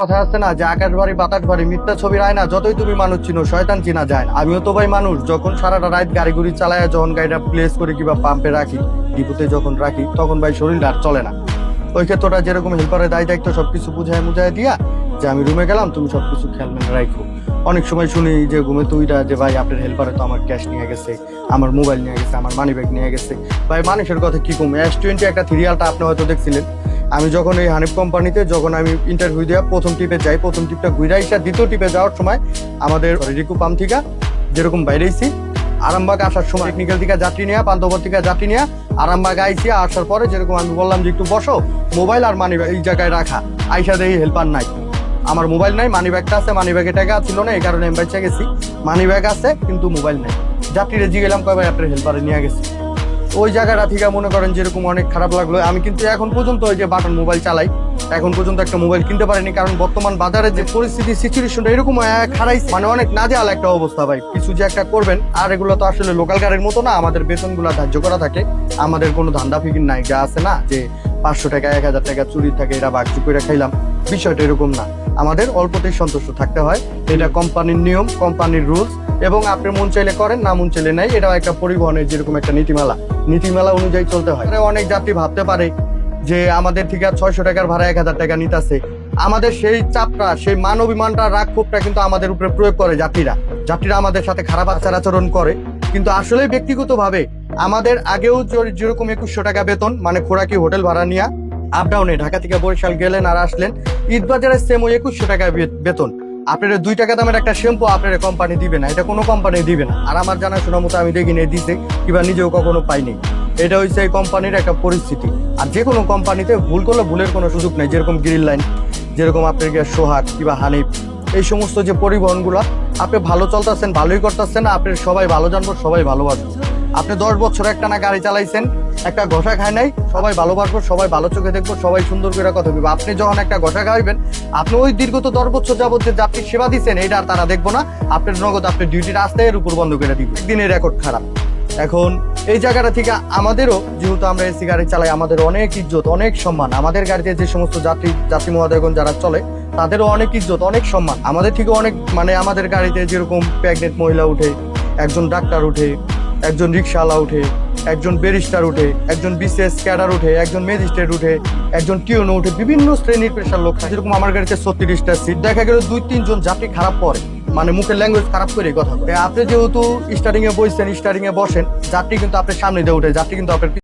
কথা আছে না যে আকাশ বাড়ি বাতাস বাড়ি মিথ্যা ছবির আয় না, যতই তুমি মানুষ চিনো শয়তান চিনা যায় না। আমিও তো ভাই মানুষ, যখন সারাটা রাত গাড়ি গুড়ি চালায় যখন গাড়িটা প্লেস করে কিংবা পাম্পে রাখি, ডিপুতে যখন রাখি, তখন ভাই শরীরটা আর চলে না। ওই ক্ষেত্রটা যেরকম হেল্পারের দায় দায়িত্ব সবকিছু বুঝায় মুঝায় দিয়া যে আমি রুমে গেলাম, তুমি সবকিছু খেয়াল মেলে রাখো। অনেক সময় শুনি যে ঘুমে তুইটা যে ভাই আপনার হেল্পারে তো আমার ক্যাশ নিয়ে গেছে, আমার মোবাইল নিয়ে গেছে, আমার মানি ব্যাগ নিয়ে গেছে। ভাই মানুষের কথা কি কম, S20 একটা সিরিয়ালটা আপনি হয়তো দেখছিলেন। আমি যখন এই হানিফ কোম্পানিতে যখন আমি ইন্টারভিউ দেওয়া প্রথম টিপে যাই, প্রথম টিপটা ঘুরে আইসা দ্বিতীয় টিপে যাওয়ার সময় আমাদের রিকু পাম্প থেকে যেরকম বাইরেছি, আরামবাগ আসার সময় টেকনিক্যাল থেকে যাত্রী নিয়ে, পান্তবর থেকে যাত্রী নিয়ে আরামবাগ আইসি। আসার পরে যেরকম আমি বললাম যে একটু বসো, মোবাইল আর মানি ব্যাগ এই জায়গায় রাখা, আইসা দেখি হেল্পার নাই। আমার মোবাইল নাই, মানি ব্যাগটা আছে, মানি ব্যাগে টাকা ছিল না, এই কারণে আমি বাইচা গেছি। মানি ব্যাগ আছে কিন্তু মোবাইল নাই। যাত্রীরা জি গেলাম কয় ভাই আপনার হেল্পারে নিয়ে গেছে। ওই জায়গাটা থেকে মনে করেন যেরকম অনেক খারাপ লাগলো। আমি কিন্তু এখন পর্যন্ত ওই যে বাটন মোবাইল চালাই, এখন পর্যন্ত একটা মোবাইল কিনতে পারিনি, কারণ বর্তমান বাজারে যে পরিস্থিতি সিচুয়েশনটা এরকম খারাইছে, মানে অনেক নাজেহাল একটা অবস্থা ভাই। কিছু যে একটা করবেন, আর এগুলো তো আসলে লোকাল গাড়ির মতো না, আমাদের বেতনগুলো ধার্য করা থাকে, আমাদের কোনো ধান্দা ফিকির নাই। যা আছে না যে 500 টাকা 1000 টাকা চুরি থাকে, এটা বাগচুপ করে খাইলাম, বিষয়টা এরকম না। আমাদের অল্পতেই সন্তুষ্ট থাকতে হয়, এটা কোম্পানির নিয়ম, কোম্পানির রুলস, এবং আপনি মন চাইলে করেন, না মন চাইলে নাই। এটাও একটা পরিবহনের যেরকম একটা নীতিমালা অনুযায়ী চলতে হয়। অনেক যাত্রী ভাবতে পারে যে আমাদের থেকে 600 টাকার ভাড়া 1000 টাকা নিতেছে। আমাদের সেই চাপটা, সেই মান অভিমানটা, রাগ ক্ষোভটা কিন্তু আমাদের উপরে প্রয়োগ করে যাত্রীরা আমাদের সাথে খারাপ আচরণ করে। কিন্তু আসলে ব্যক্তিগতভাবে আমাদের আগেও যেরকম 2100 টাকা বেতন, মানে খোরাকি হোটেল ভাড়া নিয়ে আপ ডাউনে ঢাকা থেকে বরিশাল গেলেন আর আসলেন, ঈদবাজারের সেম ওই 2100 টাকা বেতন। আপনার 2 টাকা দামের একটা শ্যাম্পু আপনার কোম্পানি দিবে না, এটা কোনো কোম্পানি দিবে না। আর আমার জানাশোনা মতো আমি দেখিনি দিতে, কিংবা নিজেও কখনো পাইনি। এটা হচ্ছে এই কোম্পানির একটা পরিস্থিতি। আর যে কোনো কোম্পানিতে ভুল করলে ভুলের কোনো সুযোগ নেই। যেরকম গ্রিন লাইন, যেরকম আপনার সোহাগ কিংবা হানিফ, এই সমস্ত যে পরিবহনগুলো আপনি ভালো চলতেছেন, ভালোই করতেছেন, আপনি সবাই ভালো জানবো, সবাই ভালোবাসবো। আপনি 10 বছর একটা না গাড়ি চালাইছেন, একটা ঘষা খায় নাই, সবাই ভালোবাসবো, সবাই ভালো চোখে দেখবো, সবাই সুন্দর করে কথা বলবো। আপনি যখন একটা ঘষা খাইবেন, আপনি ওই দীর্ঘত 10 বছর যাবত যে যাত্রীর সেবা দিচ্ছেন, এইটা আর তারা দেখবো না। আপনার নগদ আপনার ডিউটি রাস্তায় উপর বন্ধ করে দিবে, একদিনের রেকর্ড খারাপ। এখন এই জায়গাটা থেকে আমাদেরও, যেহেতু আমরা এসি গাড়ি চালাই, আমাদের অনেক ইজ্জত, অনেক সম্মান। আমাদের গাড়িতে যে সমস্ত যাত্রী মহোদয়গণ যারা চলে, তাদেরও অনেক ইজ্জত, অনেক সম্মান। আমাদের থেকে অনেক, মানে আমাদের গাড়িতে যেরকম প্রেগনেন্ট মহিলা উঠে, একজন ডাক্তার উঠে, একজন রিক্সাওয়ালা উঠে, একজন ব্যারিস্টার উঠে, একজন বিসিএস ক্যাডার উঠে, একজন ম্যাজিস্ট্রেট উঠে, একজন টিউনো উঠে, বিভিন্ন শ্রেণীর পেশার লোক। যেরকম আমার গাড়িতে 36টা সিট, দেখা গেল 2-3 জন যাত্রী খারাপ পড়ে, মানে মুখের ল্যাঙ্গুয়েজ খারাপ করে কথা বলে। আপনি যেহেতু স্টার্টিং এ বসছেন, স্টার্টিং এ বসেন, যাত্রী কিন্তু আপনার সামনে দিয়ে উঠে, যাত্রী কিন্তু আপনার